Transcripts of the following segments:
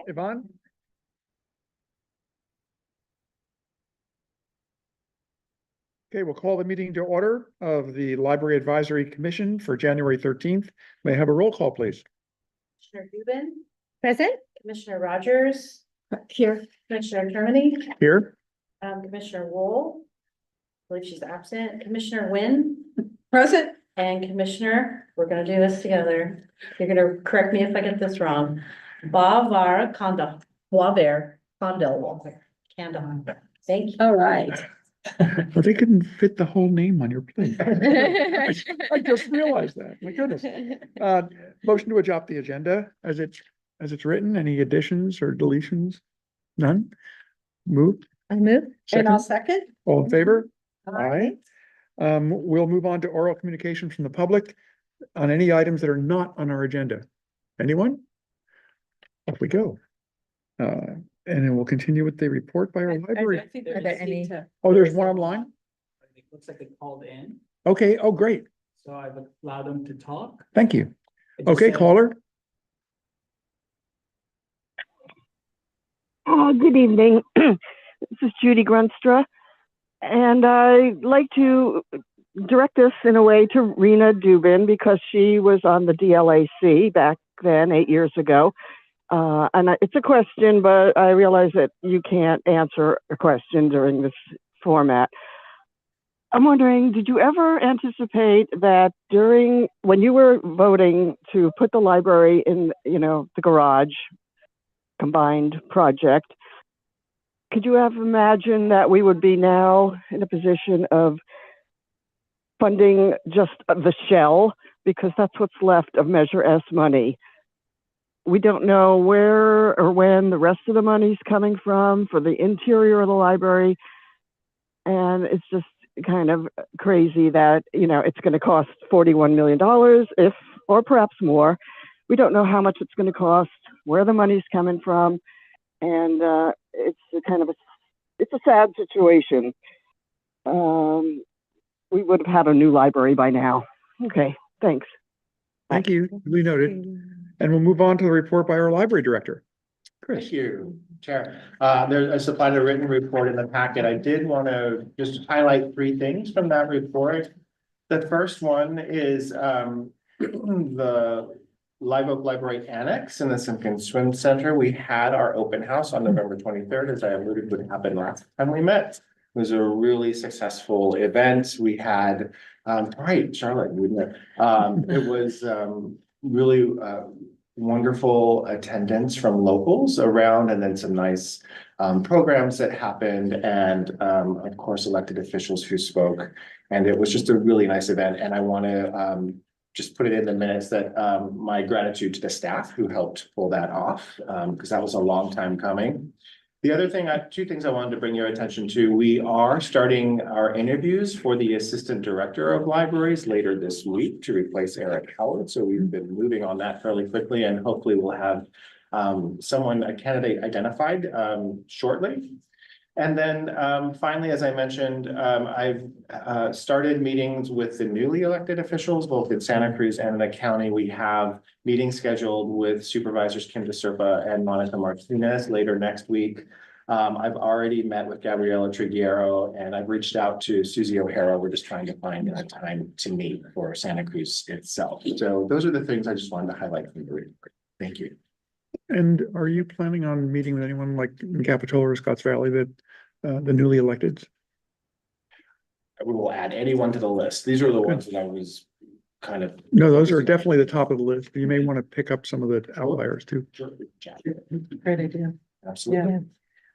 Yvonne? Okay, we'll call the meeting to order of the Library Advisory Commission for January 13th. May I have a roll call, please? Commissioner Dubin, Present? Commissioner Rogers, Here. Commissioner Termini, Here. Commissioner Wool, I believe she's absent, Commissioner Wynn, Present? and Commissioner, we're gonna do this together. You're gonna correct me if I get this wrong. Bavar Kondo, Waver, Kondo, Kanda. Thank you. All right. Well, they couldn't fit the whole name on your plate. I just realized that. My goodness. Motion to adopt the agenda as it's written. Any additions or deletions? None? Move. I move. Second. And I'll second. All in favor? Aye. We'll move on to oral communication from the public on any items that are not on our agenda. Anyone? Off we go. And then we'll continue with the report by our library. Are there any? Oh, there's one online? It looks like they called in, Okay, oh, great. so I've allowed them to talk. Thank you. It just Okay, said- caller. Good evening. This is Judy Grunstra, and I'd like to direct this in a way to Rena Dubin because she was on the DLAC back then 8 years ago. It's a question, but I realize that you can't answer a question during this format. I'm wondering, did you ever anticipate that when you were voting to put the library in, the garage combined project, could you have imagined that we would be now in a position of funding just the shell, because that's what's left of Measure S money? We don't know where or when the rest of the money's coming from for the interior of the library. And it's just kind of crazy that, it's going to cost $41 million or perhaps more. We don't know how much it's going to cost, where the money's coming from. And it's a sad situation. We would have had a new library by now. Okay, thanks. Thank you. We noted. And we'll move on to the report by our library director. Chris. Thank you, Chair. I supplied a written report in the packet. I did want to just highlight three things from that report. The first one is the Live Oak Library Annex in the Simpkin Swim Center. We had our open house on November 23rd, as I alluded would happen last time we met. It was a really successful event. We had, right, Charlotte, wouldn't it? It was really wonderful attendance from locals around, and then some nice programs that happened, and of course elected officials who spoke. And it was just a really nice event, and I want to just put it in the minutes that my gratitude to the staff who helped pull that off, because that was a long time coming. The other thing, two things I wanted to bring your attention to: we are starting our interviews for the Assistant Director of Libraries later this week to replace Eric Howard. So we've been moving on that fairly quickly, and hopefully we'll have a candidate identified shortly. And then finally, as I mentioned, I've started meetings with the newly elected officials, both in Santa Cruz and in the county. We have meetings scheduled with Supervisors Kim DeSerpa and Monica Martinez later next week. I've already met with Gabriela Triguero, and I've reached out to Susie O'Hara. We're just trying to find a time to meet for Santa Cruz itself. So those are the things I just wanted to highlight from the report. Thank you. And are you planning on meeting with anyone like in Capitola or Scotts Valley, that the newly electeds? We will add anyone to the list. These are the ones that I was kind of. No, those are definitely the top of the list. You may want to pick up some of the outliers too. Great idea. Absolutely.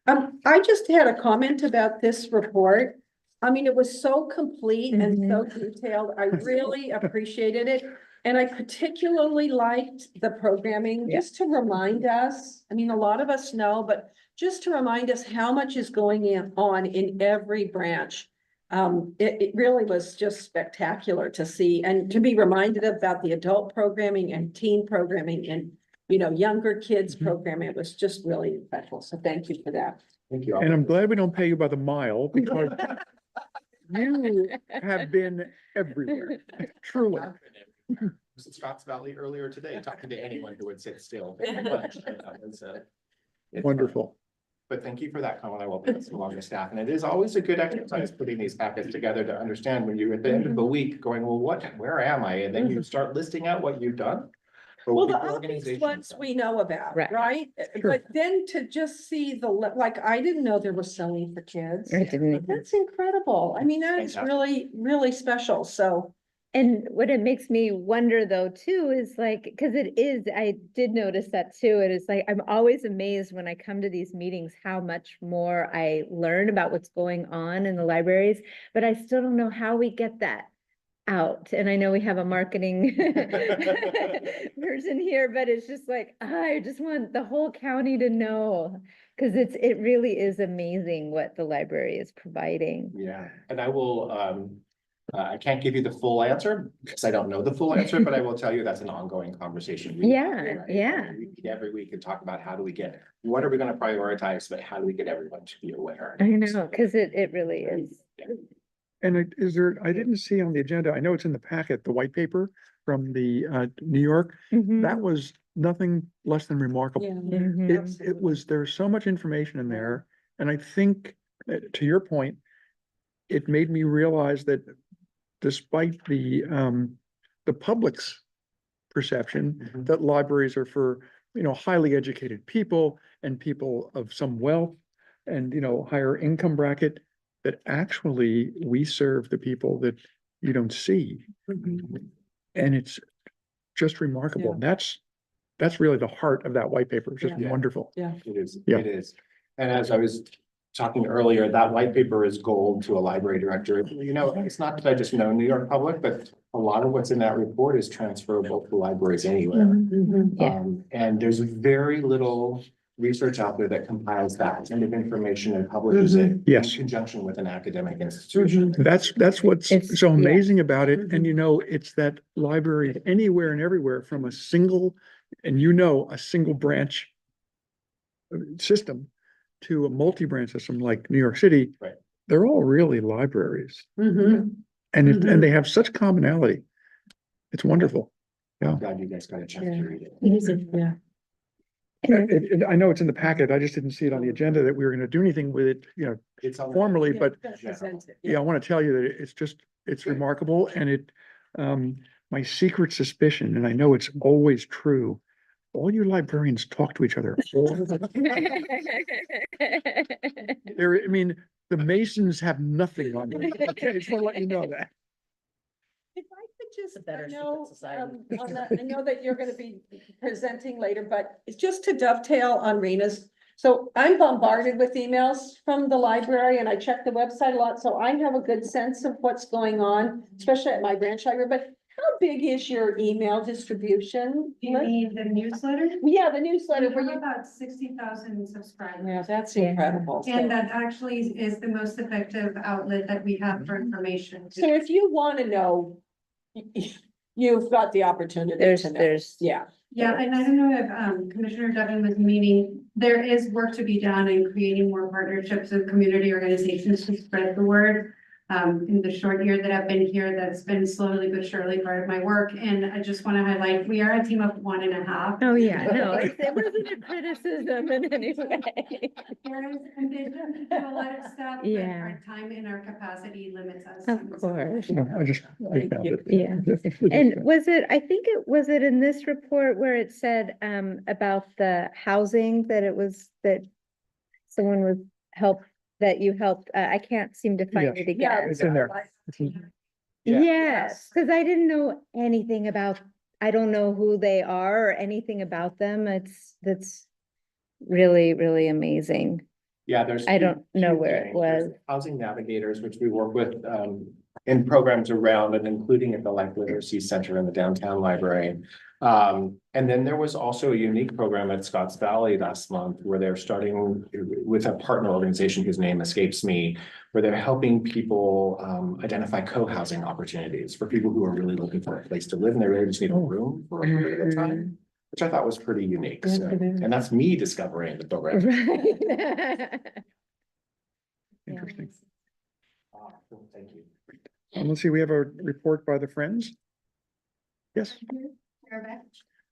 I just had a comment about this report. I mean, it was so complete and so detailed. I really appreciated it. And I particularly liked the programming, just to remind us, I mean, a lot of us know, but just to remind us how much is going on in every branch. It really was just spectacular to see and to be reminded about the adult programming and teen programming and, younger kids programming. It was just really incredible. So thank you for that. Thank you. And I'm glad we don't pay you by the mile, because you have been everywhere, truly. Was in Scotts Valley earlier today, talking to anyone who would sit still. It's fun. Wonderful. But thank you for that comment. I will pass it along to staff. And it is always a good exercise putting these packets together to understand when you're at the end of the week going, well, where am I? And then you start listing out what you've done. or Well, what the the obvious organization's ones done. we know about, Right. right? Sure. But then to just see like, I didn't know there was sewing for kids. I didn't even. That's incredible. I mean, that is Fantastic. really, really special. So, And what it makes me wonder though too is like, cause I did notice that too. It is like, I'm always amazed when I come to these meetings, how much more I learn about what's going on in the libraries, but I still don't know how we get that out. And I know we have a marketing person here, but it's just like, I just want the whole county to know. Cause it really is amazing what the library is providing. Yeah, and I will, I can't give you the full answer because I don't know the full answer, but I will tell you that's an ongoing conversation. we have, Yeah, right? yeah. We meet every week and talk about how do we get, what are we gonna prioritize, but how do we get everyone to be aware? I know, cause it really is. And is there, I didn't see on the agenda, I know it's in the packet, the white paper from the New York. Mhm, That was nothing less than remarkable. mhm. It was, there's so much information in there. And I think, to your point, it made me realize that despite the public's perception Mhm. that libraries are for, highly educated people and people of some wealth and, higher income bracket, that actually we serve the people that you don't see. And it's just remarkable. Yeah. That's really the heart of that white paper. It's just Yeah. wonderful. It is, Yeah. it is. And as I was talking earlier, that white paper is gold to a library director. It's not that I just know New York Public, but a lot of what's in that report is transferable to libraries anywhere. Yeah. And there's very little research out there that compiles that kind of information and publishes it in Yes. conjunction with an academic institution. That's what's It's- so yeah. amazing about it. And it's that library anywhere and everywhere from a single, a single branch system to a multi-branch system like New York City. Right. They're all really libraries Mhm. and they have such commonality. It's wonderful. I'm glad you guys got a chance to read it. Yeah. I know it's in the packet. I just didn't see it on the agenda that we were gonna do anything with it, It's on. formally, but Present it, yeah, I want to tell you that it's remarkable and my secret suspicion, and I know it's always true. All you librarians talk to each other. The Masons have nothing on them. Okay, just want to let you know that. If I could just, a better I secret know, society. on that, I know that you're gonna be presenting later, but it's just to dovetail on Rena's. So I'm bombarded with emails from the library and I check the website a lot, so I have a good sense of what's going on, especially at my branch library, but how big is your email distribution? Do you mean the newsletter? Yeah, the newsletter We where have you, about 60,000 subscribers. yeah, that's Yeah. incredible. So- And that actually is the most effective outlet that we have for information. So if you wanna know, you've got the opportunity to know. There's. Yeah. Yeah, and I don't know if Commissioner Devon was meaning, there is work to be done in creating more partnerships with community organizations to spread the word. In the short year that I've been here, that's been slowly but surely part of my work. And I just want to highlight, we are a team of 1.5. Oh, yeah, no, it wasn't a criticism in any way. There is ambition to a lot of stuff, but Yeah. our time and our capacity limits us. Of course. No, I found it. Yeah. And was it in this report where it said about the housing that that someone was that you helped, I can't seem to find Yes. it Yeah. again. It's in there. Yeah. Yes, because I didn't know anything about, I don't know who they are or anything about them. That's really, really amazing. Yeah, there's. I don't know two where it things. There's was. Housing navigators, which we work with in programs around and including at the Life Literacy Center in the downtown library. And then there was also a unique program at Scotts Valley last month where they're starting with a partner organization whose name escapes me, where they're helping people identify co-housing opportunities for people who are really looking for a place to live and they really just need a room for a period of time, which I thought was pretty unique. Yes, So, it is. and that's me discovering the program. Right. Interesting. Thank you. Let's see, we have a report by the Friends. Yes,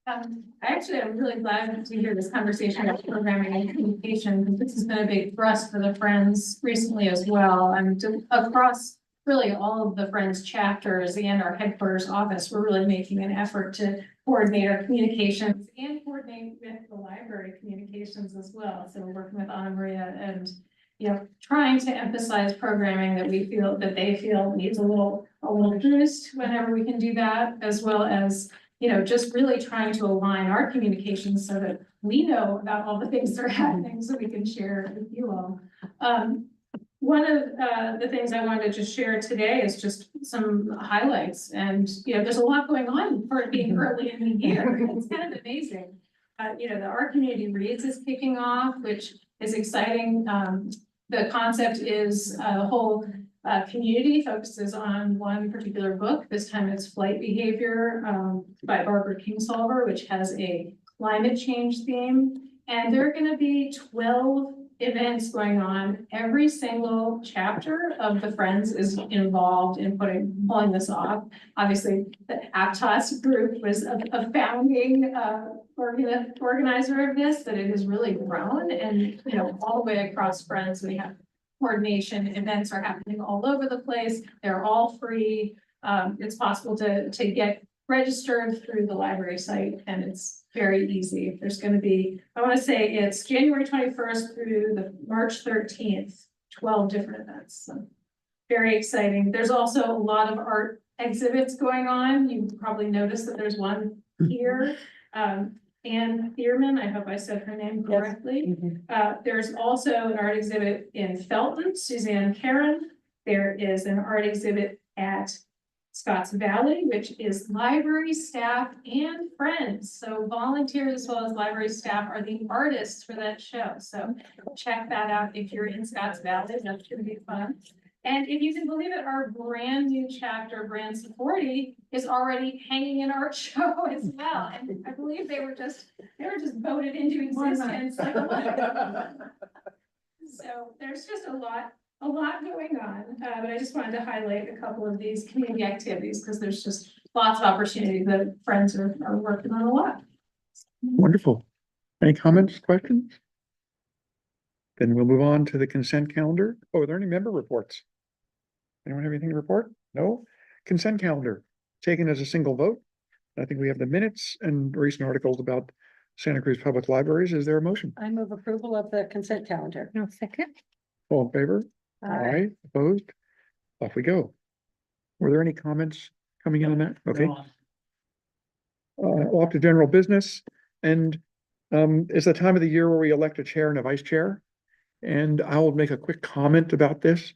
Actually, I'm really glad to hear this conversation about programming and communication, because this has been a big thrust for the Friends recently as well. And across really all of the Friends chapters and our headquarters office, we're really making an effort to coordinate our communications and coordinate with the library communications as well. So we're working with Anna Maria and, you know, trying to emphasize programming that we feel, that they feel needs a little boost whenever we can do that, as well as, you know, just really trying to align our communications so that we know about all the things that are happening, so we can share with you all. One of the things I wanted to just share today is just some highlights, and, you know, there's a lot going on for it being early in the year. It's kind of amazing. You know, the Our Community Reads is kicking off, which is exciting. The concept is the whole community focuses on one particular book. This time it's Flight Behavior by Barbara Kingsolver, which has a climate change theme. And there are going to be 12 events going on. Every single chapter of the Friends is involved in pulling this off. Obviously, the Aptos group was a founding organizer of this, but it has really grown, and, you know, all the way across Friends, we have coordination. Events are happening all over the place. They're all free. It's possible to get registered through the library site, and it's very easy. There's going to be, I want to say it's January 21st through the March 13th, 12 different events. So very exciting. There's also a lot of art exhibits going on. You probably noticed that there's one here. Anne Thierman, I hope I said her name correctly. There's also an art exhibit in Felton, Suzanne Karen. There is an art exhibit at Scotts Valley, which is library staff and friends. So volunteers as well as library staff are the artists for that show. So check that out if you're in Scotts Valley. That's going to be fun. And if you can believe it, our brand new chapter, Brand 40, is already hanging an art show as well. And I believe they were just voted into existence like a month ago. So there's just a lot going on. But I just wanted to highlight a couple of these community activities, because there's just lots of opportunity that Friends are working on a lot. Wonderful. Any comments, questions? Then we'll move on to the consent calendar. Oh, are there any member reports? Anyone have anything to report? No? Consent calendar, taken as a single vote. I think we have the minutes and recent articles about Santa Cruz Public Libraries. Is there a motion? I move approval of the consent calendar. No, second. All in favor? Aye. Opposed? Off we go. Were there any comments coming in on that? Okay. Off to general business, and it's the time of the year where we elect a chair and a vice chair. And I'll make a quick comment about this.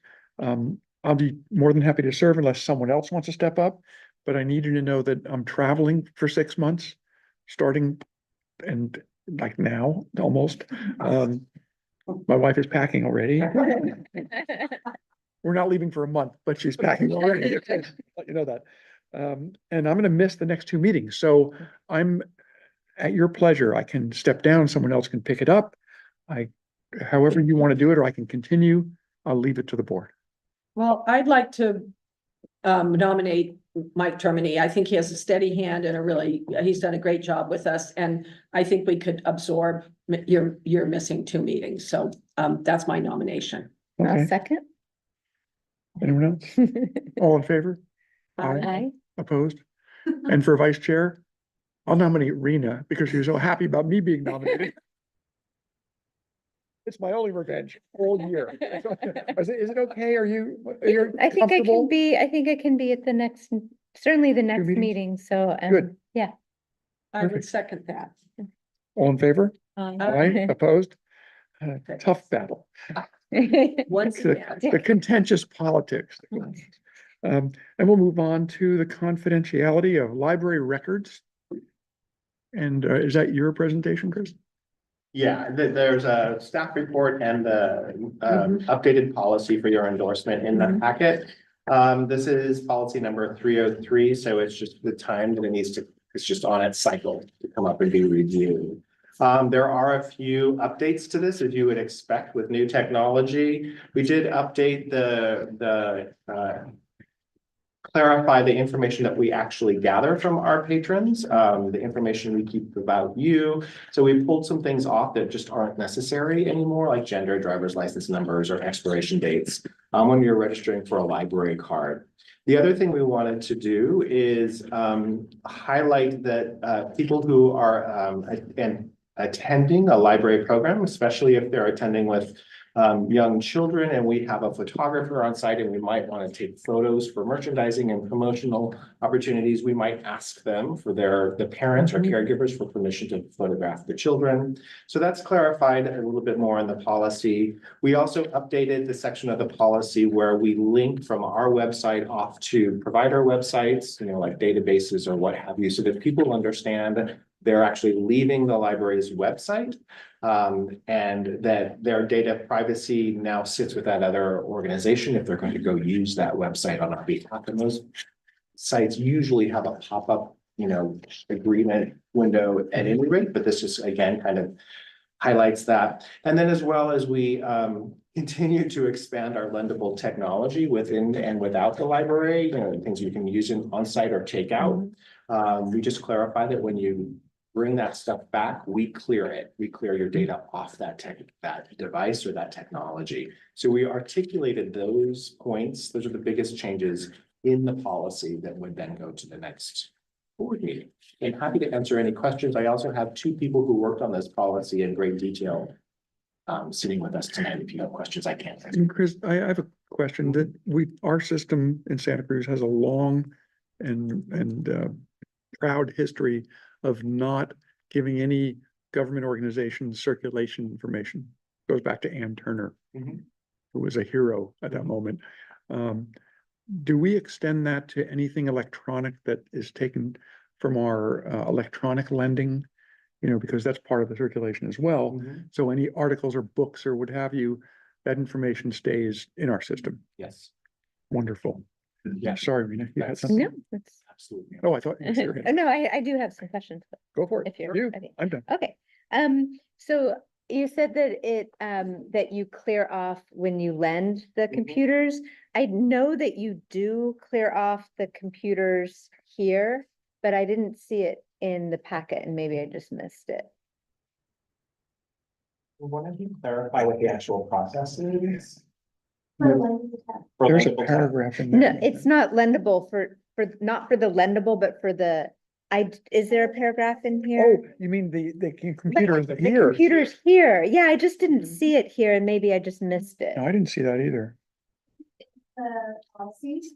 I'll be more than happy to serve unless someone else wants to step up, but I need you to know that I'm traveling for 6 months, starting and like now, almost. My wife is packing already. We're not leaving for a month, but she's packing already. Let you know that. And I'm going to miss the next 2 meetings. So I'm at your pleasure. I can step down, someone else can pick it up. However you want to do it, or I can continue. I'll leave it to the board. Well, I'd like to nominate Mike Termini. I think he has a steady hand and he's done a great job with us. And I think we could absorb your missing 2 meetings. So that's my nomination. I'll Okay. second. Anyone else? All in favor? Aye. Opposed? And for vice chair, I'll nominate Rena because she was so happy about me being nominated. It's my only revenge all year. Is it okay? Are you I think I comfortable? can be at the next, certainly the next meetings? meeting. So, Good. yeah. I would Perfect. second that. All in favor? Um, Aye. Opposed? Tough battle. Once The again. the contentious politics. And we'll move on to the confidentiality of library records. And is that your presentation, Chris? Yeah, there's a staff report and the updated policy for your endorsement in the packet. This is policy number 303, so it's just the time that it's just on its cycle to come up and be reviewed. There are a few updates to this, as you would expect with new technology. We did update the clarify the information that we actually gather from our patrons, the information we keep about you. So we pulled some things off that just aren't necessary anymore, like gender, driver's license numbers, or expiration dates, when you're registering for a library card. The other thing we wanted to do is highlight that people who are attending a library program, especially if they're attending with young children, and we have a photographer on site and we might want to take photos for merchandising and promotional opportunities, we might ask them for the parents or caregivers for permission to photograph the children. So that's clarified a little bit more in the policy. We also updated the section of the policy where we link from our website off to provider websites, like databases or what have you, so that people understand they're actually leaving the library's website, and that their data privacy now sits with that other organization if they're going to go use that website on our behalf. And those sites usually have a pop-up, agreement window at any rate, but this just, again, kind of highlights that. And then as well as we continue to expand our lendable technology within and without the library, things you can use on site or take out. We just clarify that when you bring that stuff back, we clear it. We clear your data off that device or that technology. So we articulated those points. Those are the biggest changes in the policy that would then go to the next board meeting. I'm happy to answer any questions. I also have two people who worked on this policy in great detail sitting with us tonight. If you have questions, I can answer. And Chris, I have a question that our system in Santa Cruz has a long and proud history of not giving any government organization circulation information. Goes back to Ann Turner, Mhm. who was a hero at that moment. Do we extend that to anything electronic that is taken from our electronic lending? Because that's part of the circulation as well. Mhm. So any articles or books or what have you, that information stays in our system. Yes. Wonderful. Yeah. Sorry, Rena, you had That's- something? No, that's, Absolutely. Oh, I thought you were serious. oh, no, I do have some questions. but Go for it. If you're You, ready. I'm done. Okay, so you said that that you clear off when you lend the Mhm. computers. I know that you do clear off the computers here, but I didn't see it in the packet and maybe I just missed it. Why don't you clarify what the actual process is? There's a paragraph in there. No, it's not lendable not for the lendable, but for the, is there a paragraph in here? Oh, you mean the computer The here? computer's here. Yeah, I just didn't see it here and maybe I just missed it. No, I didn't see that either. The policies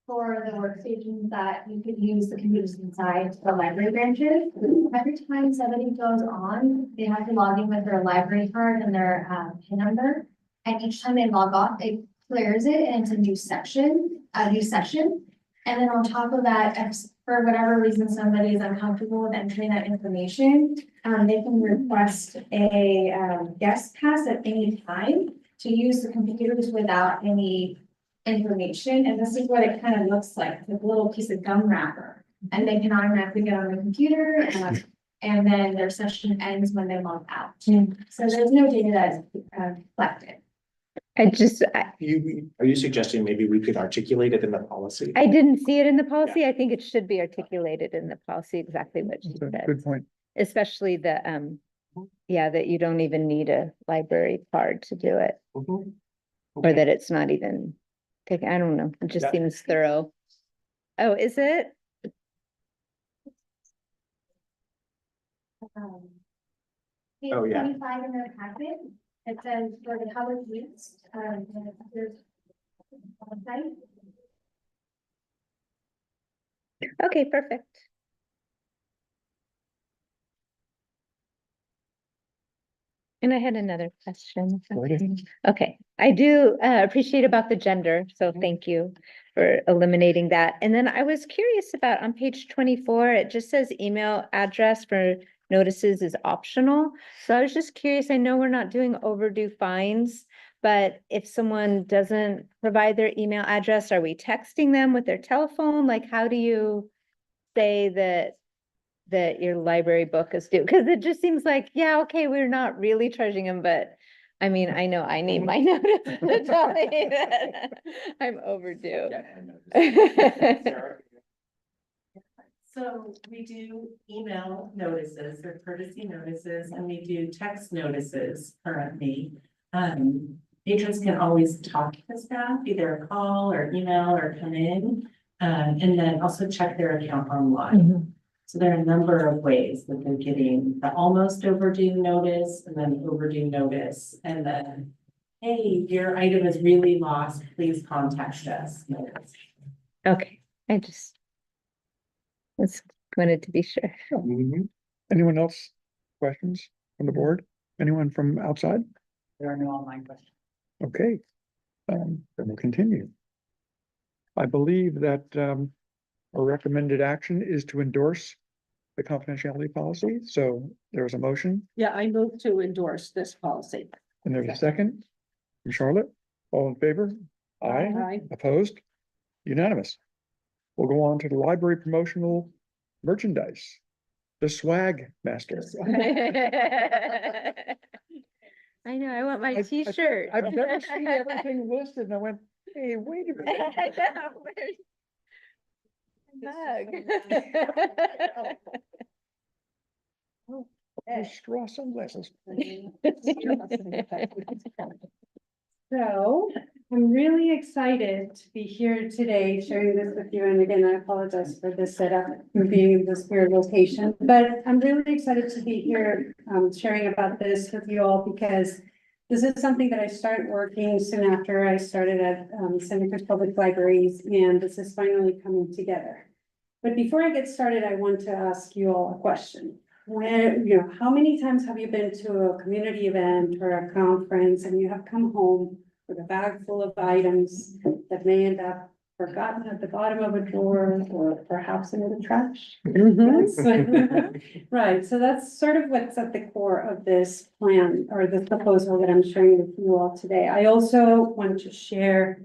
for the workstations that you could use the computers inside the library branches. Every time somebody goes on, they have to log in with their library card and their PIN number. And each time they log off, it clears it and it's a new session. And then on top of that, if for whatever reason somebody is uncomfortable with entering that information, they can request a guest pass at any time to use the computers without any information. And this is what it kind of looks like, a little piece of gum wrapper. And they can automatically get on the computer and then their session ends when they log out. So there's no data that is collected. I Are you suggesting maybe we could articulate it in the policy? I didn't see it in the policy. I think it should be articulated in the policy exactly what she That's a said, good point. especially the, yeah, that you don't even need a library card to do it, Mhm. or Okay. that it's not even, I don't know, it just Yeah. seems thorough. Oh, is it? Page Oh, yeah. 25 in the packet, it says for the public use, there's on the site. Okay, perfect. And I had another question. Go ahead. Okay, I do appreciate about the gender, so thank you for eliminating that. And then I was curious about on page 24, it just says email address for notices is optional. So I was just curious, I know we're not doing overdue fines, but if someone doesn't provide their email address, are we texting them with their telephone? Like, how do you say that your library book is due? Because it just seems like, yeah, okay, we're not really charging them, but I mean, I know I need my notice to tell me that I'm overdue. So we do email notices, they're courtesy notices, and we do text notices currently. Patrons can always talk to the staff, either call or email or come in, and then also check their account online. So there are a number of ways that they're getting the almost overdue notice and then overdue notice, and then, hey, your item is really lost, please contact us. Okay, I just wanted to be sure. Anyone else? Questions from the board? Anyone from outside? There are no online questions. Okay, then we'll continue. I believe that a recommended action is to endorse the confidentiality policy, so there's a motion Yeah, I move to endorse this policy. and there's a second from Charlotte. All in favor? Aye. Aye. Opposed? Unanimous. We'll go on to the library promotional merchandise. The swag master. I know, I want my I- t-shirt. I've never seen everything listed and I went, hey, wait a minute. I know, where's my mug? Oh, straw sunglasses. So I'm really excited to be here today sharing this with you. And again, I apologize for this setup and being in this weird location, but I'm really excited to be here sharing about this with you all because this is something that I started working soon after I started at Santa Cruz Public Libraries, and this is finally coming together. But before I get started, I want to ask you all a question. How many times have you been to a community event or a conference and you have come home with a bag full of items that may end up forgotten at the bottom of a drawer or perhaps in the trash? Right, so that's sort of what's at the core of this plan or this proposal that I'm sharing with you all today. I also want to share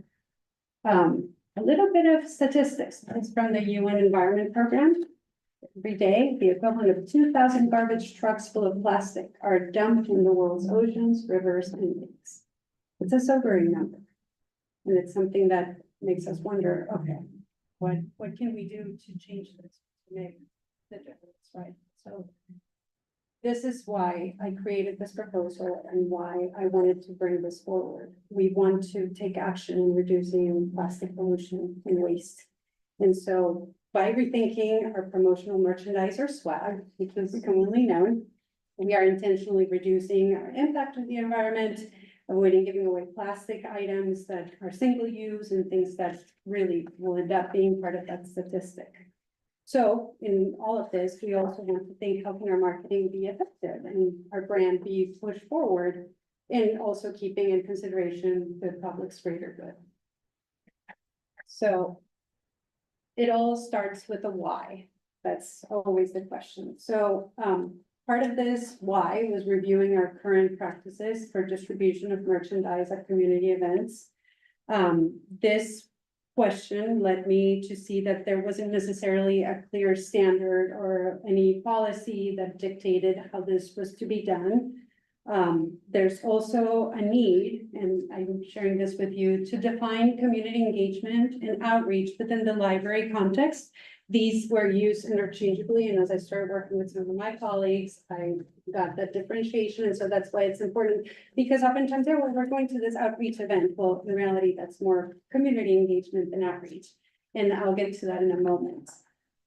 a little bit of statistics. It's from the UN Environment Program. Every day, the equivalent of 2,000 garbage trucks full of plastic are dumped in the world's oceans, rivers, and lakes. It's a sobering number. And it's something that makes us wonder, okay, what can we do to change this, to make the difference, right? So this is why I created this proposal and why I wanted to bring this forward. We want to take action in reducing plastic pollution and waste. And so by rethinking our promotional merchandise or swag, which is commonly known, we are intentionally reducing our impact on the environment, avoiding giving away plastic items that are single use and things that really will end up being part of that statistic. So in all of this, we also want to think, how can our marketing be effective and our brand be pushed forward, and also keeping in consideration the public's greater good. So it all starts with a why. That's always the question. So part of this why was reviewing our current practices for distribution of merchandise at community events. This question led me to see that there wasn't necessarily a clear standard or any policy that dictated how this was to be done. There's also a need, and I'm sharing this with you, to define community engagement and outreach within the library context. These were used interchangeably, and as I started working with some of my colleagues, I got that differentiation, and so that's why it's important, because oftentimes, well, we're going to this outreach event. Well, in reality, that's more community engagement than outreach, and I'll get to that in a moment.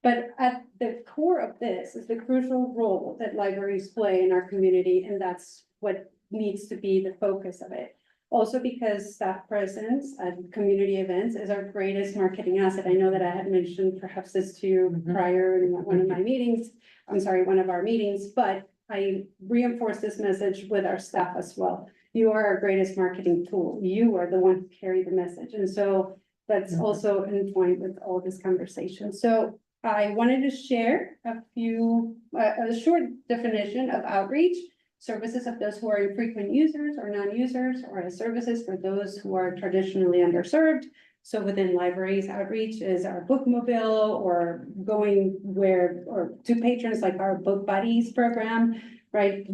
But at the core of this is the crucial role that libraries play in our community, and that's what needs to be the focus of it. Also because staff presence at community events is our greatest marketing asset. I know that I had mentioned perhaps this to you prior in one of my meetings, one of our meetings, but I reinforce this message with our staff as well. You are our greatest marketing tool. You are the one who carry the message. And so that's also in point with all this conversation. So I wanted to share a short definition of outreach. Services of those who are infrequent users or non-users, or as services for those who are traditionally underserved. So within libraries, outreach is our bookmobile, or going where, or to patrons like our Book Buddies program, right?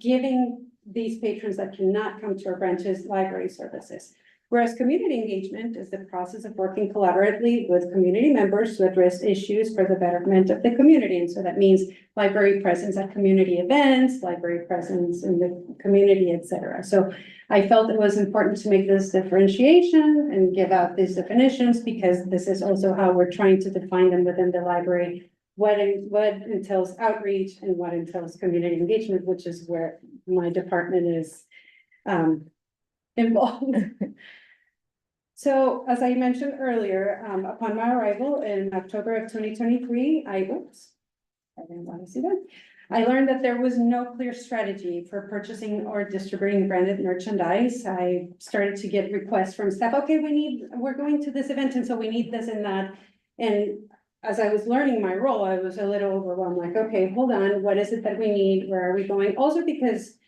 Giving these patrons that cannot come to our branches library services. Whereas community engagement is the process of working collaboratively with community members to address issues for the betterment of the community. And so that means library presence at community events, library presence in the community, et cetera. So I felt it was important to make this differentiation and give out these definitions because this is also how we're trying to define them within the library. What entails outreach and what entails community engagement, which is where my department is involved. So as I mentioned earlier, upon my arrival in October of 2023, I didn't want to see that. I learned that there was no clear strategy for purchasing or distributing branded merchandise. I started to get requests from staff, okay, we're going to this event, and so we need this and that. And as I was learning my role, I was a little overwhelmed, like, okay, hold on, what is it that we need? Where are we going? Also because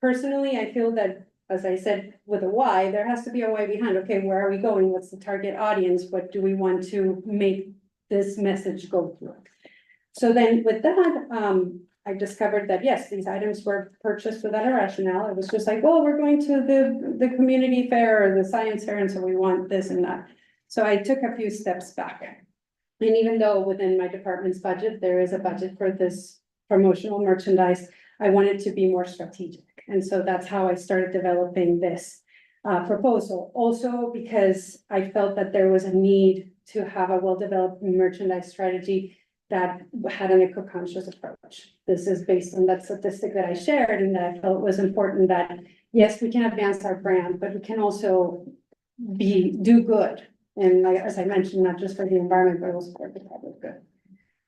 personally, I feel that, as I said, with a why, there has to be a why behind, okay, where are we going? What's the target audience? What do we want to make this message go through? So then with that, I discovered that, yes, these items were purchased without a rationale. It was just like, well, we're going to the community fair or the science fair, and so we want this and that. So I took a few steps back. And even though within my department's budget, there is a budget for this promotional merchandise, I wanted to be more strategic. And so that's how I started developing this proposal. Also because I felt that there was a need to have a well-developed merchandise strategy that had an eco-conscious approach. This is based on that statistic that I shared, and that I felt was important that, yes, we can advance our brand, but we can also do good. And like, as I mentioned, not just for the environment, but also for the public good.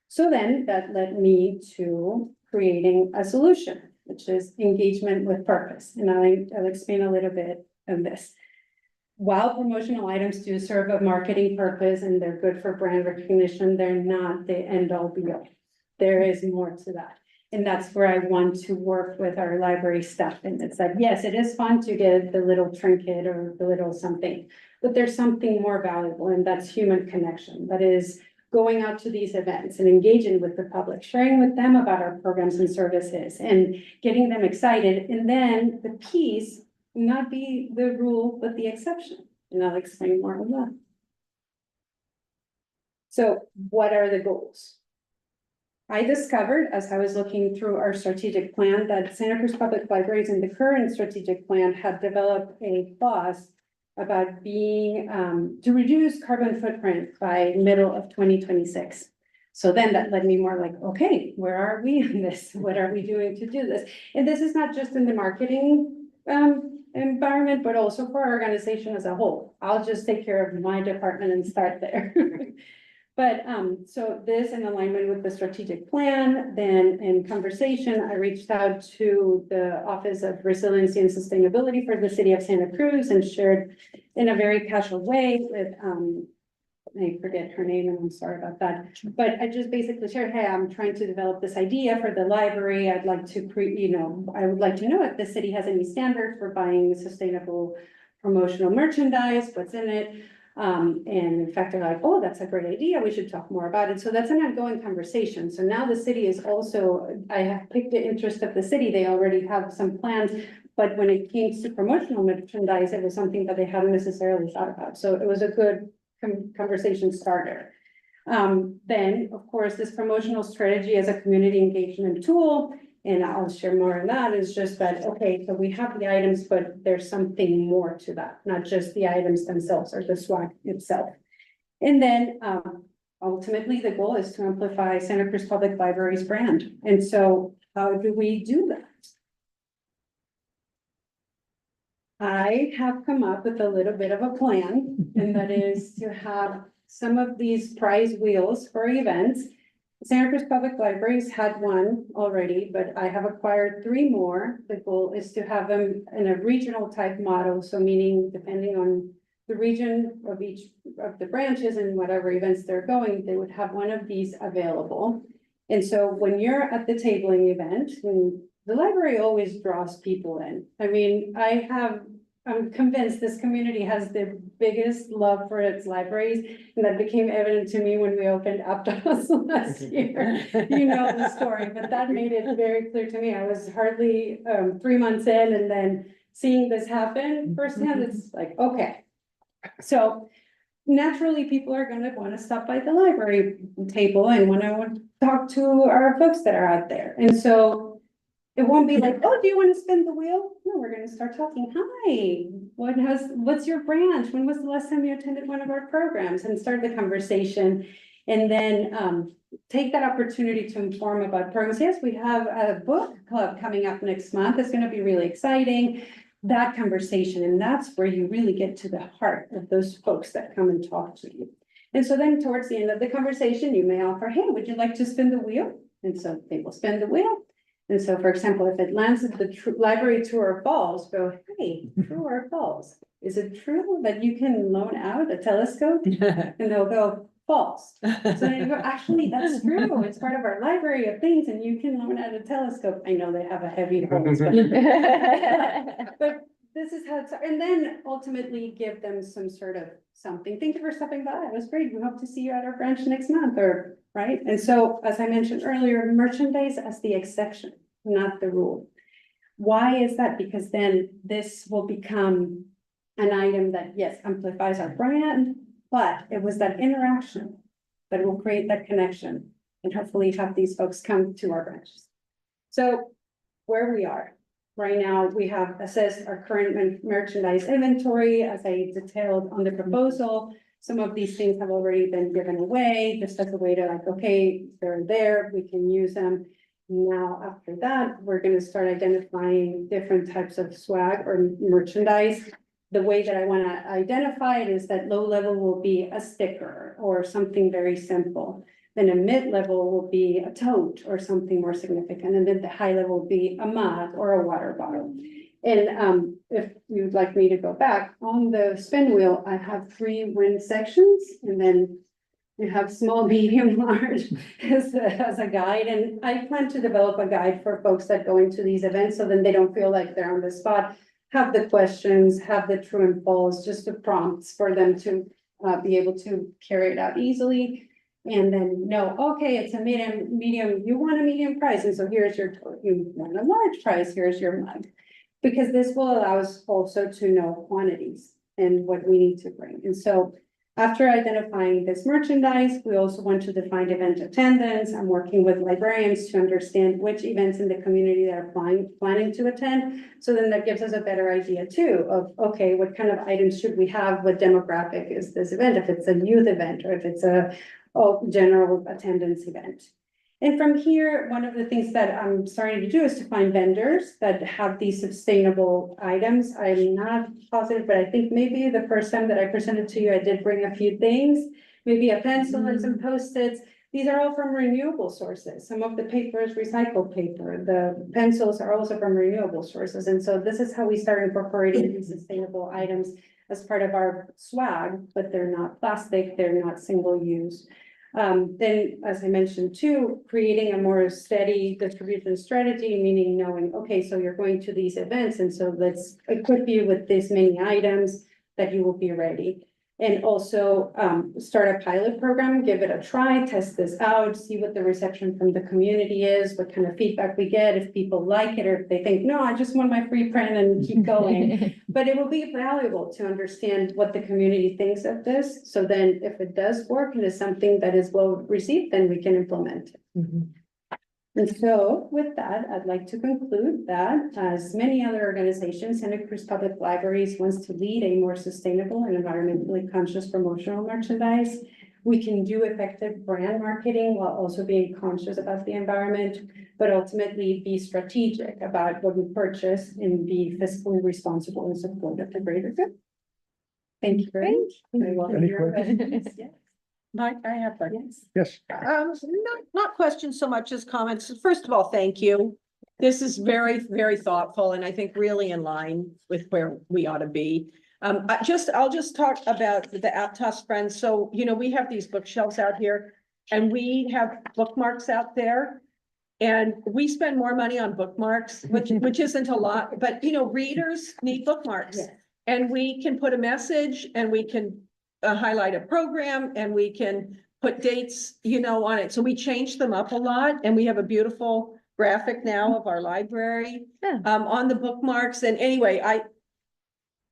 So then that led me to creating a solution, which is engagement with purpose. And I'll explain a little bit of this. While promotional items do serve a marketing purpose and they're good for brand recognition, they're not the end all be all. There is more to that. And that's where I want to work with our library staff. And it's like, yes, it is fun to get the little trinket or the little something, but there's something more valuable, and that's human connection. That is going out to these events and engaging with the public, sharing with them about our programs and services and getting them excited. And then the piece not be the rule, but the exception. And I'll explain more on that. So what are the goals? I discovered as I was looking through our strategic plan that Santa Cruz Public Libraries in the current strategic plan had developed a clause about being, to reduce carbon footprint by middle of 2026. So then that led me more like, okay, where are we in this? What are we doing to do this? And this is not just in the marketing environment, but also for our organization as a whole. I'll just take care of my department and start there. But so this in alignment with the strategic plan, then in conversation, I reached out to the Office of Resiliency and Sustainability for the city of Santa Cruz and shared in a very casual way with, I forget her name and I'm sorry about that. But I just basically shared, hey, I'm trying to develop this idea for the library. I'd like to I would like to know if the city has any standards for buying sustainable promotional merchandise, what's in it. And in fact, they're like, oh, that's a great idea. We should talk more about it. So that's an ongoing conversation. So now the city is also, I have picked the interest of the city. They already have some plans, but when it came to promotional merchandise, it was something that they hadn't necessarily thought about. So it was a good conversation starter. Then, of course, this promotional strategy as a community engagement tool, and I'll share more on that, is just that, okay, so we have the items, but there's something more to that, not just the items themselves or the swag itself. And then ultimately, the goal is to amplify Santa Cruz Public Library's brand. And so how do we do that? I have come up with a little bit of a plan, and that is to have some of these prize wheels for events. Santa Cruz Public Libraries had one already, but I have acquired 3 more. The goal is to have them in a regional type model. So meaning depending on the region of each of the branches and whatever events they're going, they would have one of these available. And so when you're at the tabling event, the library always draws people in. I mean, I have I'm convinced this community has the biggest love for its libraries. And that became evident to me when we opened Aptos last year. You know the story, but that made it very clear to me. I was hardly 3 months in, and then seeing this happen firsthand, it's like, okay. So naturally, people are gonna wanna stop by the library table and wanna talk to our folks that are out there. And so it won't be like, oh, do you wanna spin the wheel? No, we're gonna start talking. Hi, what's your branch? When was the last time you attended one of our programs? And start the conversation. And then take that opportunity to inform about programs. Yes, we have a book club coming up next month. It's gonna be really exciting. That conversation, and that's where you really get to the heart of those folks that come and talk to you. And so then towards the end of the conversation, you may offer, hey, would you like to spin the wheel? And so they will spin the wheel. And so, for example, if it lands at the library True or False, go, hey, True or False? Is it true that you can loan out a telescope? And they'll go, false. So then you go, actually, that's true. It's part of our library of things, and you can loan out a telescope. I know they have a heavy hose, but this is how it's, and then ultimately give them some sort of something. Thank you for stopping by. It was great. We hope to see you at our branch next month, or right. And so, as I mentioned earlier, merchandise as the exception, not the rule. Why is that? Because then this will become an item that, yes, amplifies our brand, but it was that interaction that will create that connection and hopefully have these folks come to our branches. So where we are right now, we have assessed our current merchandise inventory as I detailed on the proposal. Some of these things have already been given away just as a way to like, okay, they're there, we can use them. Now, after that, we're going to start identifying different types of swag or merchandise. The way that I want to identify it is that low level will be a sticker or something very simple. Then a mid level will be a tote or something more significant. And then the high level will be a mug or a water bottle. And if you'd like me to go back on the spin wheel, I have 3 wind sections, and then you have small, medium, large as a guide. And I plan to develop a guide for folks that go into these events so then they don't feel like they're on the spot. Have the questions, have the true and false, just the prompts for them to be able to carry it out easily. And then know, okay, it's a medium, you want a medium price, and so here's your, you want a large price, here's your mug. Because this will allow us also to know quantities and what we need to bring. And so after identifying this merchandise, we also want to define event attendance. I'm working with librarians to understand which events in the community they're planning to attend. So then that gives us a better idea too of, okay, what kind of items should we have? What demographic is this event? If it's a youth event or if it's a general attendance event. And from here, one of the things that I'm starting to do is to find vendors that have these sustainable items. I'm not positive, but I think maybe the first time that I presented to you, I did bring a few things, maybe a pencil and some Post-its. These are all from renewable sources. Some of the paper is recycled paper. The pencils are also from renewable sources. And so this is how we start incorporating these sustainable items as part of our swag, but they're not plastic, they're not single use. Then, as I mentioned too, creating a more steady distribution strategy, meaning knowing, okay, so you're going to these events, and so let's equip you with this many items that you will be ready. And also start a pilot program, give it a try, test this out, see what the reception from the community is, what kind of feedback we get, if people like it, or if they think, no, I just want my free print and keep going. But it will be valuable to understand what the community thinks of this. So then if it does work and is something that is well received, then we can implement it. And so with that, I'd like to conclude that as many other organizations, Santa Cruz Public Libraries wants to lead a more sustainable and environmentally conscious promotional merchandise. We can do effective brand marketing while also being conscious about the environment, but ultimately be strategic about what we purchase and be fiscally responsible in support of the greater good. Thank you very much. I welcome Any your questions? questions. Yes. Mike, I have questions. Yes. Not questions so much as comments. First of all, thank you. This is very, very thoughtful and I think really in line with where we ought to be. I'll just talk about the Aptos Friends. So, you know, we have these bookshelves out here and we have bookmarks out there. And we spend more money on bookmarks, which isn't a lot, but you know, readers need bookmarks. Yes. And we can put a message and we can highlight a program and we can put dates, you know, on it. So we changed them up a lot and we have a beautiful graphic now of our library Yeah. on the bookmarks. And anyway,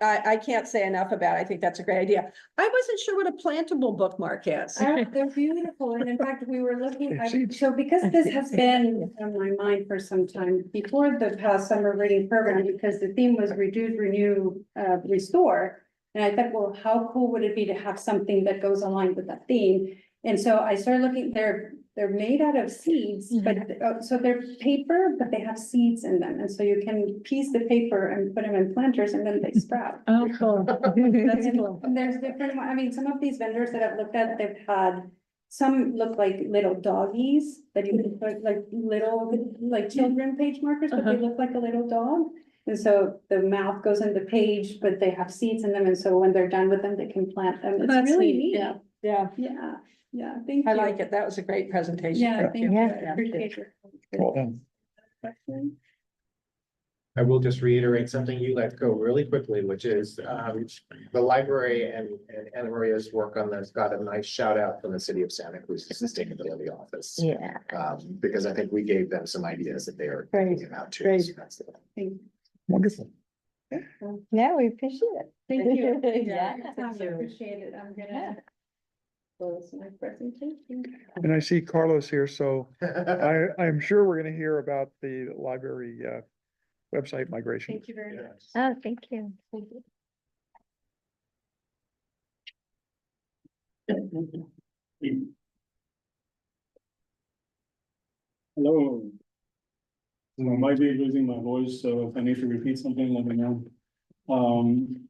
I can't say enough about it. I think that's a great idea. I wasn't sure what a plantable bookmark is. They're beautiful, and in fact, we were looking at, Seeds. so because this has been on my mind for some time, before the past summer reading program, because the theme was reduce, renew, restore. And I thought, well, how cool would it be to have something that goes along with that theme? And so I started looking, they're made out of seeds, but, so they're paper, but they have seeds in them, and so you can piece the paper and put them in planters and then they sprout. Oh, cool. That's And cool. and there's different, I mean, some of these vendors that I've looked at, they've had, some look like little doggies that you can put like little, like children page markers, but they look like a little dog. And so the mouth goes in the page, but they have seeds in them, and so when they're done with them, they can plant them. It's That's really neat, neat. yeah, yeah. Yeah, yeah, thank you. I like it. That was a great presentation. Yeah, thank you. Yeah. I appreciate it. Well done. I will just reiterate something you let go really quickly, which is, the library and Anna Maria's work on this got a nice shout out from the city of Santa Cruz Sustainability Office. Yeah. Because I think we gave them some ideas that they are thinking about too. Great. So that's Wonderful. Yeah, we appreciate it. Thank you. Yeah. I appreciate it. I'm gonna close my presentation. And I see Carlos here, so I'm sure we're gonna hear about the library website migration. Thank you very much. Oh, thank you. Hello. I might be losing my voice, so if I need to repeat something, let me know.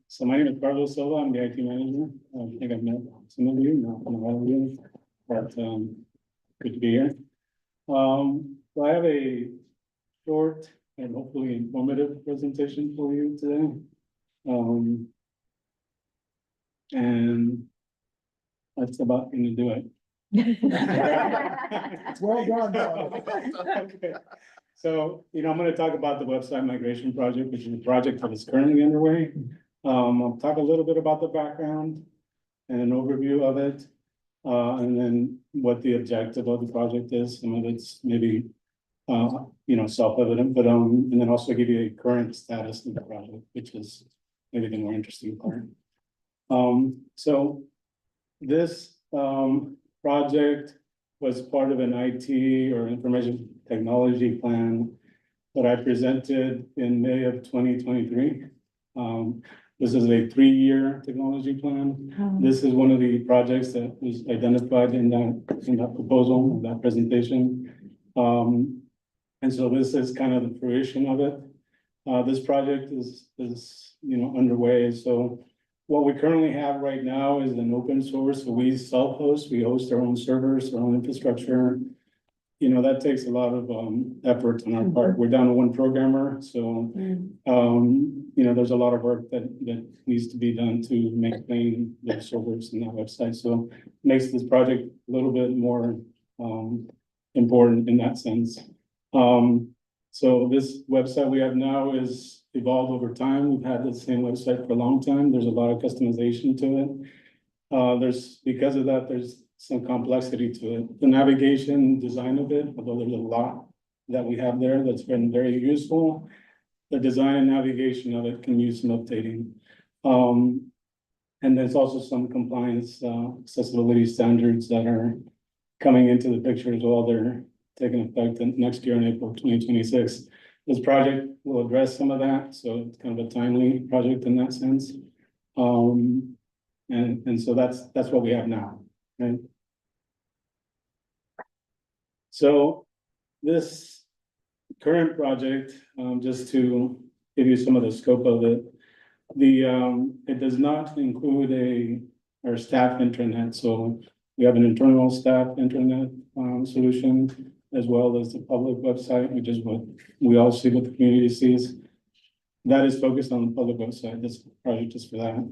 So my name is Carlos Silva, I'm the IT manager. I think I've met some of you, not all of you, but good to be here. So I have a short and hopefully informative presentation for you today. And that's about going to do it. Well done. Okay. So, I'm going to talk about the website migration project, which is a project that is currently underway. I'll talk a little bit about the background and an overview of it. And then what the objective of the project is. Some of it's maybe, self-evident, but, and then also give you a current status of the project, which is maybe the more interesting part. So this, project was part of an IT or information technology plan that I presented in May of 2023. This is a 3-year technology plan. This is one of the projects that was identified in that proposal, that presentation. And so this is kind of the fruition of it. This project is underway. So what we currently have right now is an open source. So we self-host, we host our own servers, our own infrastructure. That takes a lot of effort on our part. We're down to one programmer, so there's a lot of work that needs to be done to maintain the servers and that website. So it makes this project a little bit more important in that sense. So this website we have now is evolved over time. We've had the same website for a long time. There's a lot of customization to it. Because of that, there's some complexity to it. The navigation design of it, although there's a lot that we have there that's been very useful, the design and navigation of it can use some updating. And there's also some compliance, accessibility standards that are coming into the picture as well. They're taking effect next year in April 2026. This project will address some of that, so it's kind of a timely project in that sense. And so that's what we have now, right? So this current project, just to give you some of the scope of it, it does not include our staff intranet. So we have an internal staff intranet solution, as well as the public website, which is what we all see, what the community sees. That is focused on the public website. This project is for that.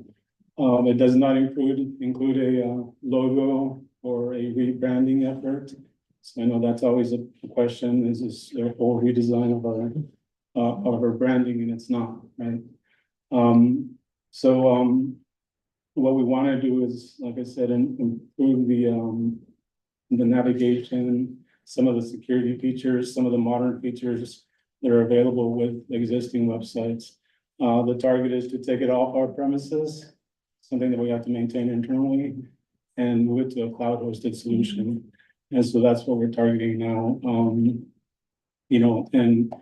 It does not include a logo or a rebranding effort. So I know that's always a question, is this a whole redesign of our branding, and it's not, right? So, what we want to do is, like I said, improve the navigation, some of the security features, some of the modern features that are available with existing websites. The target is to take it off our premises, something that we have to maintain internally, and move it to a cloud hosted solution. And so that's what we're targeting now. You know, and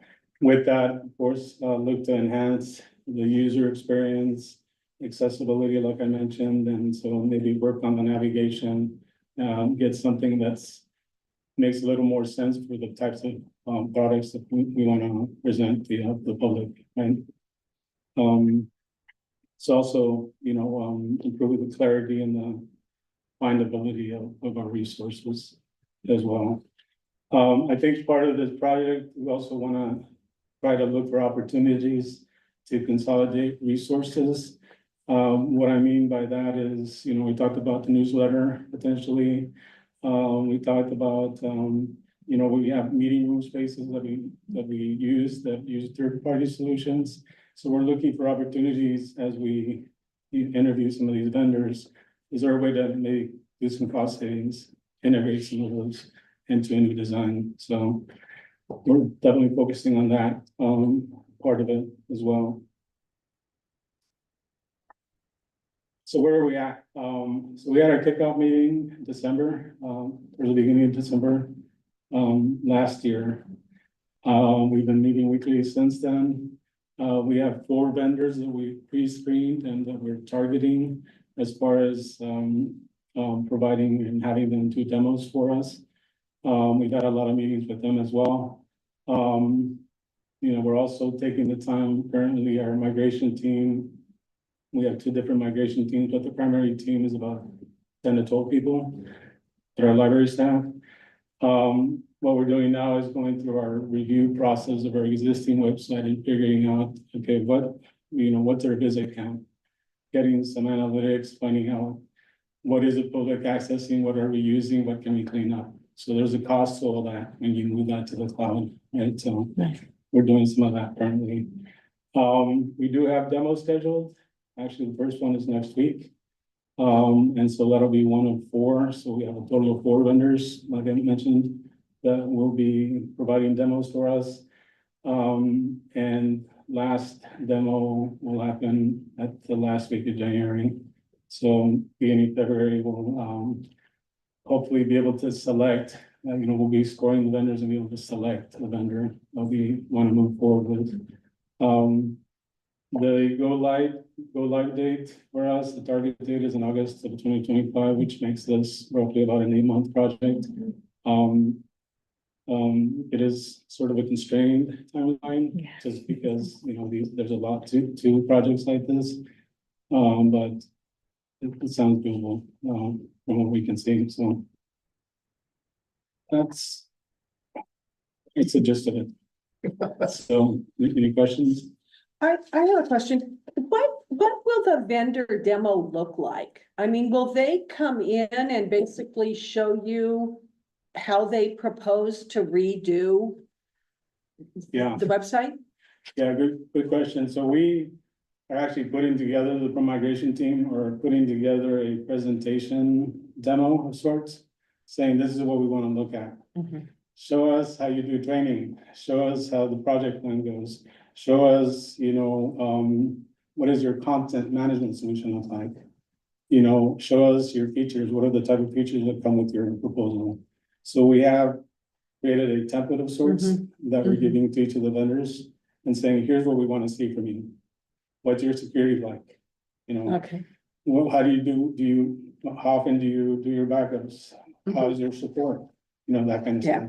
with that, of course, look to enhance the user experience, accessibility, like I mentioned, and so maybe work on the navigation, get something that's makes a little more sense for the types of products that we want to present to the public, right? It's also, you know, improve the clarity and the findability of our resources as well. I think part of this project, we also want to try to look for opportunities to consolidate resources. What I mean by that is, you know, we talked about the newsletter potentially. We talked about, you know, we have meeting room spaces that we use third-party solutions. So we're looking for opportunities as we interview some of these vendors. Is there a way to maybe do some cost savings, integrate some of those into a new design? So we're definitely focusing on that part of it as well. So where are we at? So we had our kickoff meeting in December, or the beginning of December last year. We've been meeting weekly since then. We have 4 vendors that we pre-screened and that we're targeting as far as providing and having them do demos for us. We've had a lot of meetings with them as well. You know, we're also taking the time, currently our migration team, we have 2 different migration teams, but the primary team is about 10 to 12 people. They're our library staff. What we're doing now is going through our review process of our existing website and figuring out, okay, what's our visit count? Getting some analytics, finding out what is the public accessing, what are we using, what can we clean up? So there's a cost to all that when you move that to the cloud, right? So we're doing some of that currently. We do have demos scheduled. Actually, the first one is next week. And so that'll be 1 of 4. So we have a total of 4 vendors, like I mentioned, that will be providing demos for us. And last demo will happen at the last week of January. So beginning of February, we'll hopefully be able to select, you know, we'll be scoring the vendors and be able to select the vendor that we want to move forward with. The go live date for us, the target date is in August of 2025, which makes this roughly about an 8-month project. It is sort of a constrained timeline, just because, you know, there's a lot to projects like this. But it sounds doable, from what we can see, so. It's the gist of it. So, any questions? I have a question. What will the vendor demo look like? I mean, will they come in and basically show you how they propose to redo the website? Yeah, good question. So we are actually putting together, the migration team, or putting together a presentation demo of sorts, saying this is what we want to look at. Show us how you do training, show us how the project plan goes, show us, you know, what is your content management solution look like? You know, show us your features, what are the type of features that come with your proposal? So we have created a template of sorts that we're giving to each of the vendors and saying, here's what we want to see from you. What's your security like? You know, Okay. well, how do you how often do you do your backups? How is your support? You know, that kind of stuff.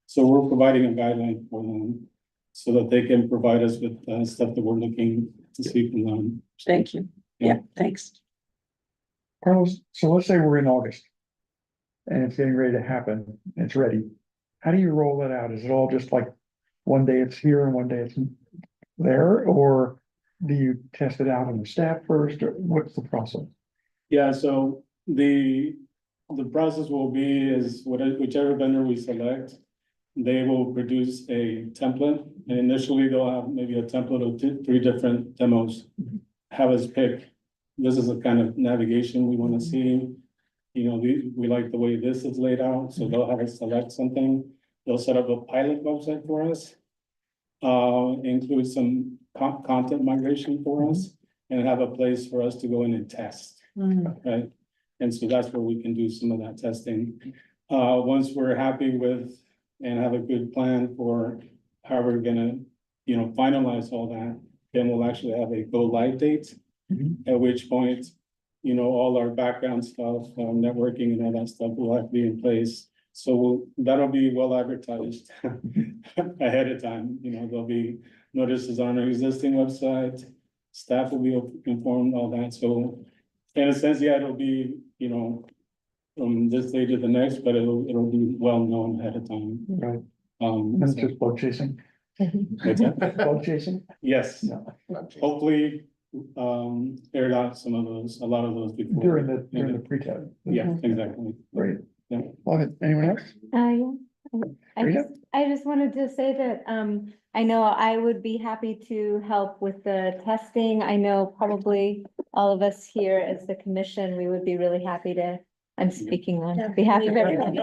So we're providing a guideline for them so that they can provide us with stuff that we're looking to see from them. Thank you. Yeah, thanks. Carlos, so let's say we're in August and it's getting ready to happen, and it's ready. How do you roll that out? Is it all just like one day it's here and one day it's there, or do you test it out on the staff first, or what's the process? Yeah, so the process will be is whichever vendor we select, they will produce a template, and initially they'll have maybe a template of 3 different demos. Have us pick this is the kind of navigation we want to see. You know, we like the way this is laid out, so they'll have us select something. They'll set up a pilot website for us. Include some content migration for us and have a place for us to go in and test, right? And so that's where we can do some of that testing. Once we're happy with and have a good plan for how we're gonna, you know, finalize all that, then we'll actually have a go live date. At which point, you know, all our background stuff, networking and all that stuff will have to be in place. So that'll be well advertised ahead of time. You know, there'll be notices on our existing website. Staff will be informed, all that. So in a sense, yeah, it'll be, you know, from this day to the next, but it'll be well known ahead of time. Right. And it's just bug chasing. What's that? Bug chasing. Yes, No. hopefully, aired out a lot of those before. During the pre-tab. Yeah, exactly. Great. Yeah. Love it. Anyone else? Yeah. Rita? I just wanted to say that, I know I would be happy to help with the testing. I know probably all of us here as the commission, we would be really happy to, I'm speaking on behalf of everyone.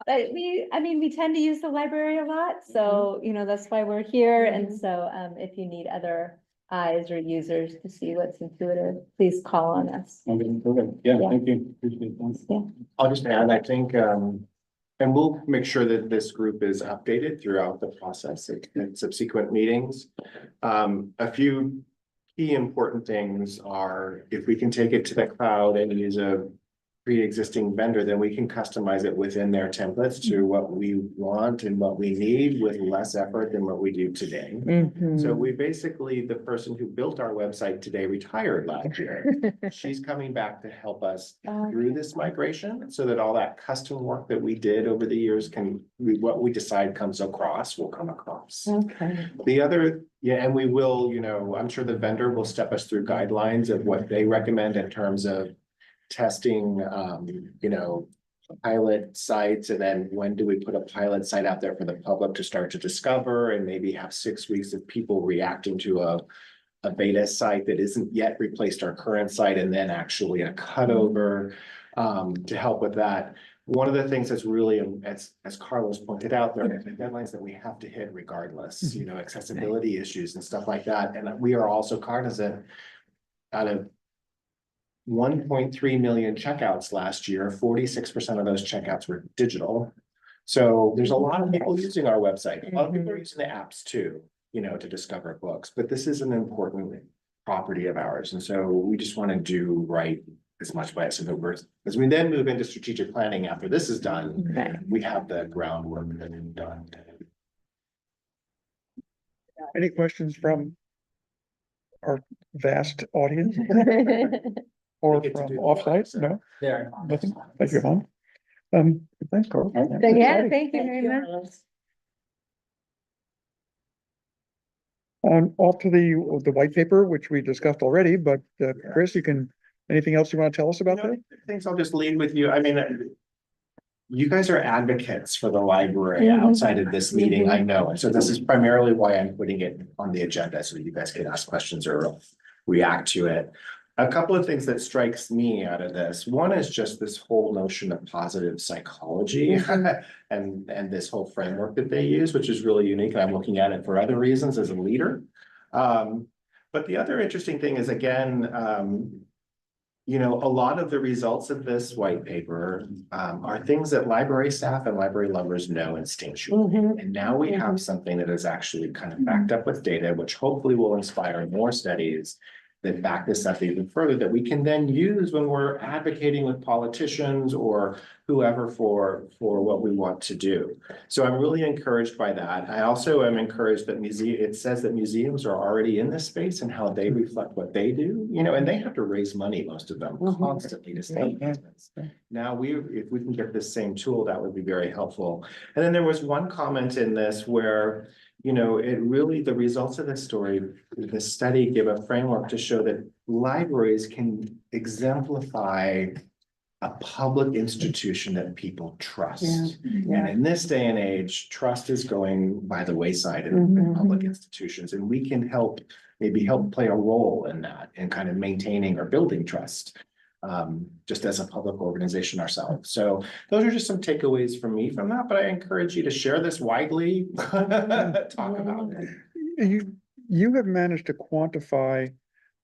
But we tend to use the library a lot, so, you know, that's why we're here. And so, if you need other eyes or users to see what's intuitive, please call on us. Okay, perfect. Yeah, Yeah. thank you. Appreciate that. I'll just add, I think, and we'll make sure that this group is updated throughout the process in subsequent meetings. A few key important things are if we can take it to the cloud and use a pre-existing vendor, then we can customize it within their templates to what we want and what we need with less effort than what we do today. So we basically, the person who built our website today retired last year. She's coming back to help us through this migration so that all that custom work that we did over the years what we decide comes across will come across. Okay. The other, yeah, and we will, you know, I'm sure the vendor will step us through guidelines of what they recommend in terms of testing, you know, pilot sites, and then when do we put a pilot site out there for the public to start to discover, and maybe have 6 weeks of people reacting to a beta site that isn't yet replaced our current site, and then actually a cutover to help with that. One of the things that's really, as Carlos pointed out, there are deadlines that we have to hit regardless, you know, accessibility issues and stuff like that. And we are also cognizant out of 1.3 million checkouts last year, 46% of those checkouts were digital. So there's a lot of people using our website. A lot of people are using the apps too, you know, to discover books, but this is an important property of ours. And so we just want to do right as much by us as we then move into strategic planning after this is done, we have the groundwork that is done. Any questions from our vast audience or We get to from do offsite? so. No, There. nothing. Thank you, Hon. Thanks, Carl. Yeah, thank you very much. Off to the white paper, which we discussed already, but Chris, anything else you want to tell us about that? Things I'll just lead with you. I mean, you guys are advocates for the library outside of this meeting, I know. And so this is primarily why I'm putting it on the agenda so you guys can ask questions or react to it. A couple of things that strikes me out of this. One is just this whole notion of positive psychology and this whole framework that they use, which is really unique. And I'm looking at it for other reasons as a leader. But the other interesting thing is, again, you know, a lot of the results of this white paper are things that library staff and library lovers know instinctually. And now we have something that is actually kind of backed up with data, which hopefully will inspire more studies that back this up even further, that we can then use when we're advocating with politicians or whoever for what we want to do. So I'm really encouraged by that. I also am encouraged that it says that museums are already in this space and how they reflect what they do, you know, and they have to raise money, most of them, constantly to stay in business. Now if we can get this same tool, that would be very helpful. And then there was one comment in this where, you know, the results of this study give a framework to show that libraries can exemplify a public institution that people trust. And in this day and age, trust is going by the wayside in public institutions, and we can help maybe help play a role in that and kind of maintaining or building trust. Just as a public organization ourselves. So those are just some takeaways from me from that, but I encourage you to share this widely. Talk about it. You have managed to quantify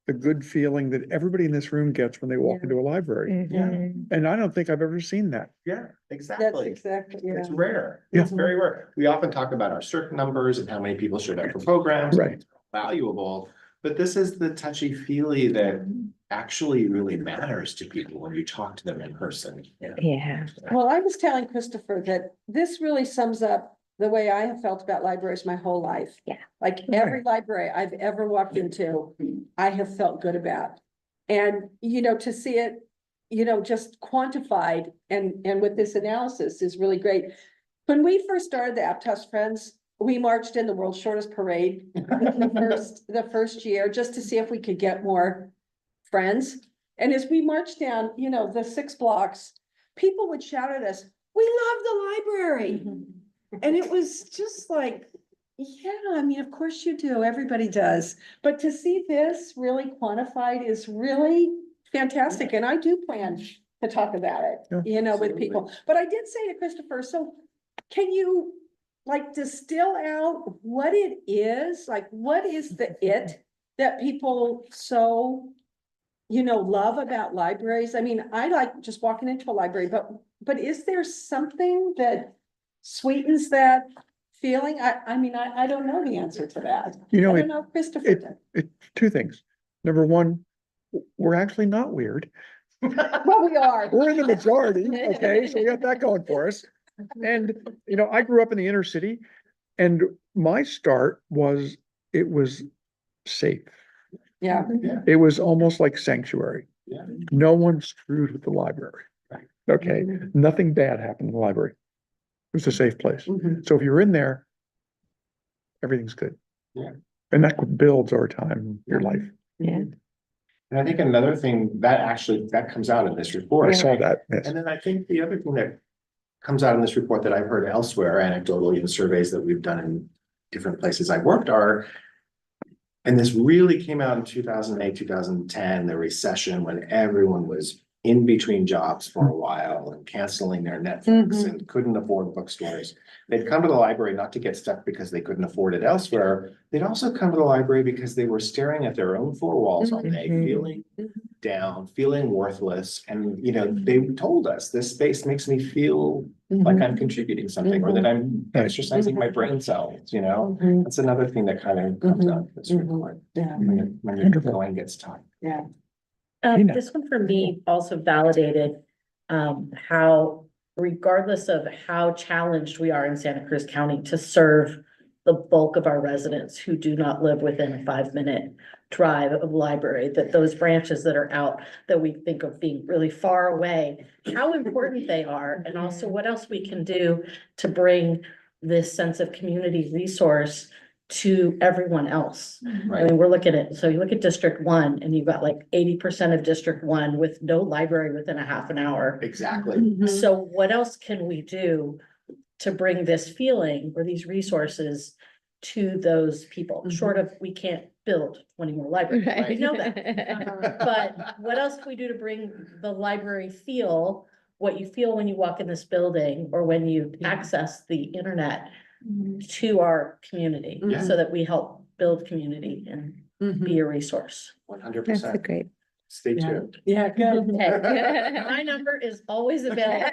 the good feeling that everybody in this room gets when they walk into a library. Mhm. And I don't think I've ever seen that. Yeah, That's exactly. exactly, yeah. It's rare. Yeah. It's very rare. We often talk about our CERC numbers and how many people showed up for programs. Right. Valuable, but this is the touchy-feely that actually really matters to people when you talk to them in person. Yeah. Well, I was telling Christopher that this really sums up the way I have felt about libraries my whole life. Yeah. Like every library I've ever walked into, I have felt good about. And, you know, to see it, you know, just quantified and with this analysis is really great. When we first started the Aptos Friends, we marched in the world's shortest parade the first year, just to see if we could get more friends. And as we marched down, you know, the 6 blocks, people would shout at us, "We love the library." And it was just like, yeah, I mean, of course you do, everybody does. But to see this really quantified is really fantastic, and I do plan to talk about Yeah. it, you know, with people. But I did say to Christopher, so can you like distill out what it is, like what is the it that people so, you know, love about libraries? I mean, I like just walking into a library, but is there something that sweetens that feeling? I mean, I don't know the answer to that. You know, I it, don't know if Christopher did. two things. Number one, we're actually not weird. Well, we are. We're in the majority, okay, so we got that going for us. And, you know, I grew up in the inner city and my start was, it was safe. Yeah. It was almost like sanctuary. Yeah. No one screwed with the library. Right. Okay, nothing bad happened in the library. It was a safe place. Mhm. So if you're in there, everything's good. Yeah. And that builds over time, your life. Yeah. And I think another thing that comes out in this report. I saw that, yes. And then I think the other thing that comes out in this report that I've heard elsewhere, anecdotally in surveys that we've done in different places I've worked are, and this really came out in 2008, 2010, the recession, when everyone was in between jobs for a while and canceling their Netflix and couldn't afford bookstores. They'd come to the library not to get stuck because they couldn't afford it elsewhere. They'd also come to the library because they were staring at their own 4 walls all day, feeling down, feeling worthless. And, you know, they told us, this space makes me feel like I'm contributing something or that I'm exercising my brain cells, you know? That's another thing that kind of comes out of this report. Yeah. When your going gets tough. Yeah. Tina. This one for me also validated how regardless of how challenged we are in Santa Cruz County to serve the bulk of our residents who do not live within a 5-minute drive of library, that those branches that are out that we think of being really far away, how important they are, and also what else we can do to bring this sense of community resource to everyone else. I mean, we're looking at, so you look at District 1 and you've got like 80% of District 1 with no library within a half an hour. Exactly. So what else can we do to bring this feeling or these resources to those people? Short of, we can't build 20 more libraries, we know that. But what else can we do to bring the library feel, what you feel when you walk in this building or when you access the internet to our community, Yeah. so that we help build community and be a resource. 100%. That's a great. Stay tuned. Yeah, good. My number is always available.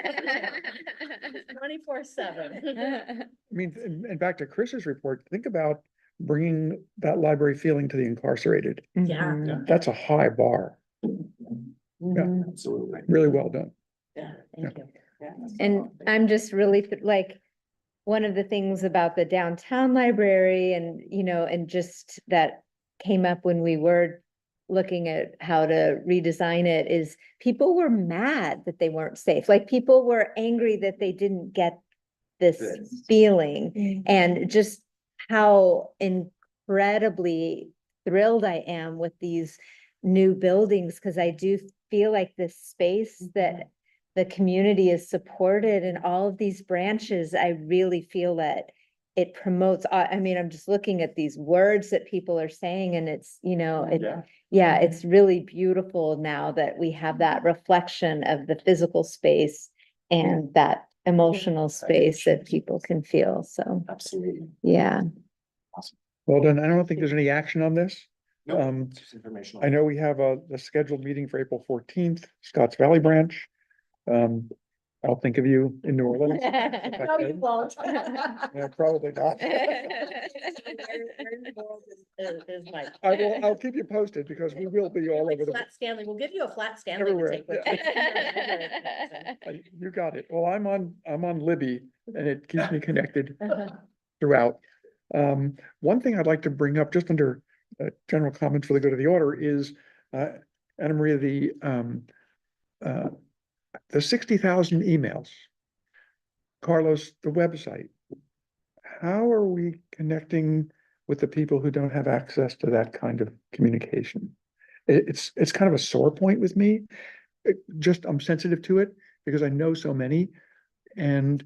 24/7. I mean, and back to Chris's report, think about bringing that library feeling to the incarcerated. Yeah. That's a high bar, Absolutely. really well done. Thank you. And I'm just really like, one of the things about the downtown library and, you know, and just that came up when we were looking at how to redesign it is people were mad that they weren't safe. Like people were angry that they didn't get this Yes. feeling, and just how incredibly thrilled I am with these new buildings, because I do feel like this space that the community is supported in all of these branches. I really feel that it promotes, I mean, I'm just looking at these words that people are saying and it's, yeah, it's really beautiful now that we have that reflection of the physical space and that emotional space that people can feel. So, Absolutely. yeah. Well done. I don't think there's any action on this. No, it's just informational. I know we have the scheduled meeting for April 14th, Scotts Valley branch. I'll think of you in New Orleans. No, you won't. Yeah, probably not. I'll keep you posted because we will be all over the. Flat Stanley, we'll give you a flat Stanley to Everywhere, take with you. You got it. Well, I'm on Libby and it keeps me connected throughout. One thing I'd like to bring up just under general comments for the good of the order is, Anna Maria, the 60,000 emails. Carlos, the website. How are we connecting with the people who don't have access to that kind of communication? It's kind of a sore point with me. I'm sensitive to it because I know so many. And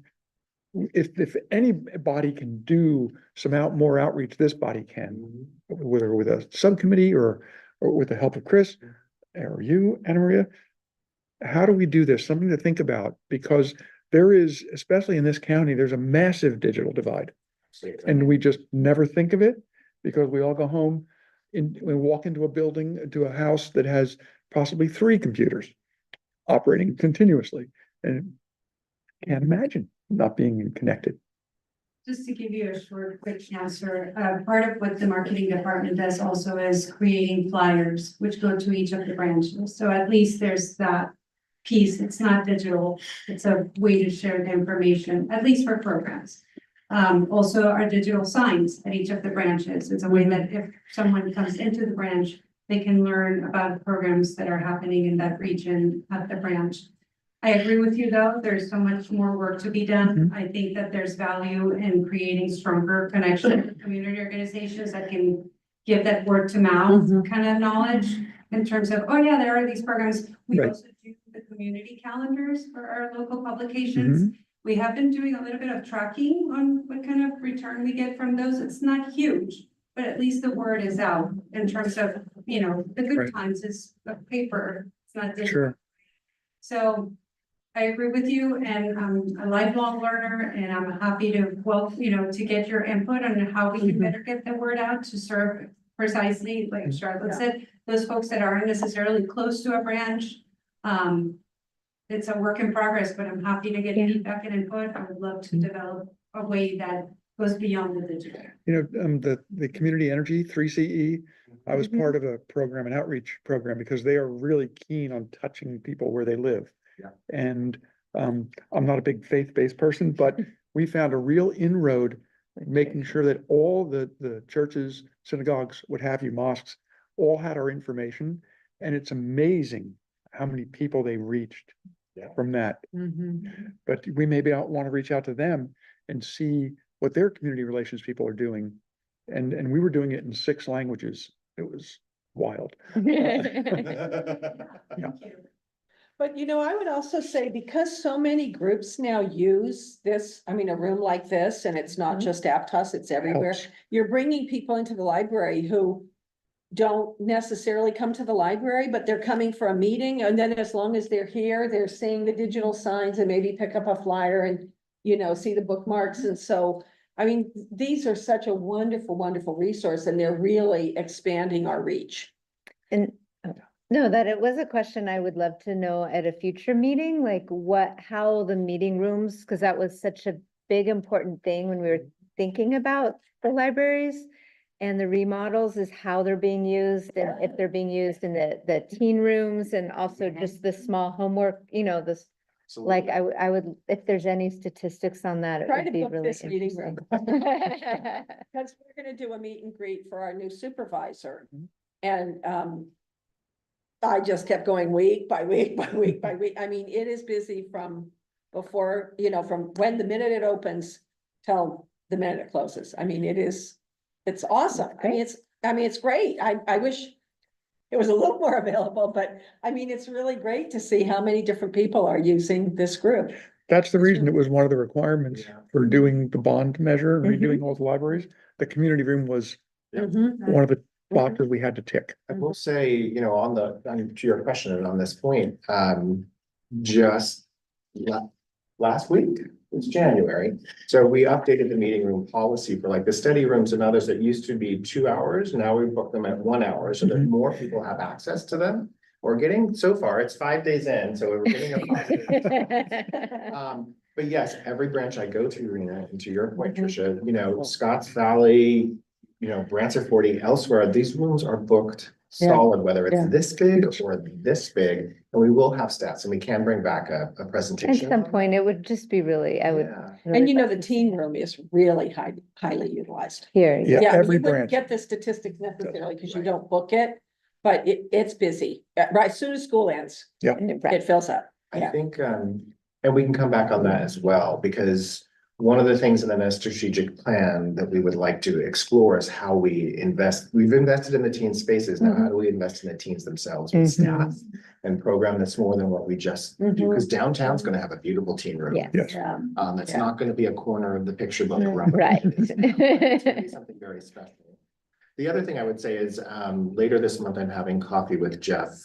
if anybody can do some more outreach, this body can, whether with a subcommittee or with the help of Chris or you, Anna Maria. How do we do this? Something to think about, because there is, especially in this county, there's a massive digital divide. And we just never think of it because we all go home we walk into a building, to a house that has possibly 3 computers operating continuously, and can't imagine not being connected. Just to give you a short, quick answer, part of what the marketing department does also is creating flyers, which go to each of the branches. So at least there's that piece. It's not digital. It's a way to share the information, at least for programs. Also our digital signs at each of the branches. It's a way that if someone comes into the branch, they can learn about programs that are happening in that region at the branch. I agree with you, though. There's so much more work to be done. I think that there's value in creating stronger connections with community organizations that can give that word to mouth kind of knowledge in terms of, oh yeah, there are these programs. We Right. also do the community calendars for our local publications. We have been doing a little bit of tracking on what kind of return we get from those. It's not huge, but at least the word is out in terms of, the good Right. times is the paper. It's not digital. Sure. So I agree with you, and I'm a lifelong learner, and I'm happy to, to get your input on how we can better get the word out to serve precisely, like Charlotte said, those folks that aren't necessarily close to a branch. It's a work in progress, but I'm happy to get feedback and input. I would love to develop a way that goes beyond the digital. The community energy 3CE, I was part of a program, an outreach program, because they are really keen on touching people where they live. Yeah. And I'm not a big faith-based person, but we found a real inroad, making sure that all the churches, synagogues, what have you, mosques, all had our information. And it's amazing how many people they reached from that. But we maybe want to reach out to them and see what their community relations people are doing. And we were doing it in 6 languages. It was wild. But I would also say, because so many groups now use this, a room like this, and it's not just Aptos, it's everywhere. Helps. You're bringing people into the library who don't necessarily come to the library, but they're coming for a meeting. And then as long as they're here, they're seeing the digital signs and maybe pick up a flyer and, see the bookmarks. And so, these are such a wonderful, wonderful resource, and they're really expanding our reach. And no, that it was a question I would love to know at a future meeting, like how the meeting rooms, because that was such a big, important thing when we were thinking about the libraries and the remodels, is how they're being used, and if they're being used in the teen rooms, and also just the small homework, this, like, I would, if there's any statistics on that, it Try would to be book really this meeting interesting. room. Because we're gonna do a meet and greet for our new supervisor. And I just kept going week by week by week by week. It is busy from before, from when the minute it opens till the minute it closes. It's awesome. It's great. I wish it was a little more available, but it's really great to see how many different people are using this group. That's the reason it was one of the requirements Yeah. for doing the bond measure and Mhm. redoing all the libraries. The community room was Mhm. one of the boxes we had to tick. I will say, you know, to your question and on this point, just last week, it's January. So we updated the meeting room policy for like the study rooms and others that used to be 2 hours. Now we book them at 1 hour so that Mhm. more people have access to them. We're getting, so far, it's 5 days in, so we're getting a positive. But yes, every branch I go to, Rena, and to your point, Tricia, you know, Scotts Valley, you know, Brantford 40, elsewhere, these rooms are booked Yeah. solid, whether Yeah. it's this big or this big, and we will have stats, and we can bring back a At presentation. some point, it would just be really, I would. Yeah. really And you know, like the to see teen room is really highly utilized. Here, Yeah. Yeah, every you wouldn't branch. get the statistics necessarily because you Right. don't book it, but it's busy. Right, as soon as school ends, right. it fills up. I Yeah. think, and we can come back on that as well, because one of the things in the strategic plan that we would like to explore is how we invest. We've invested in the teen spaces. Now, how do we invest in the teens themselves with staff and program that's more than what we just do? Because downtown's gonna have a beautiful teen room. Yes. Yes. It's Yeah. not gonna be a corner of the picture book. room. Right. It's gonna be something very special. The other thing I would say is, later this month, I'm having coffee with Jeff,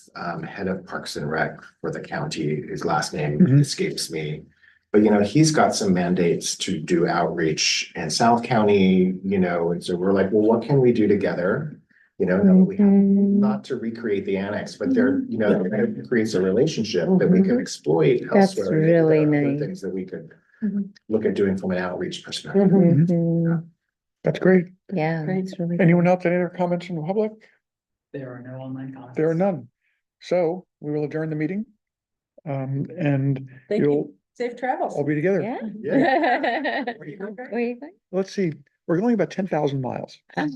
head of Parks and Rec for the county. His last name Mhm. escapes me. But, you know, he's got some mandates to do outreach in South County, you know, and so we're like, well, what can we do together? You know, now that we have, not to recreate the annex, but there, you know, it creates a relationship that we can exploit That's elsewhere. Maybe there really are other nice. Things that we could Mhm. look at doing from an outreach perspective. Mhm. That's great. Yeah. Great. it's really Anyone good. else, any other comments from the public? There are no online comments. There are none. So we will adjourn the meeting. And Thank you'll you. Safe travels. all be together. Yeah. Yeah. Where you going? Let's see, we're going about 10,000 miles. And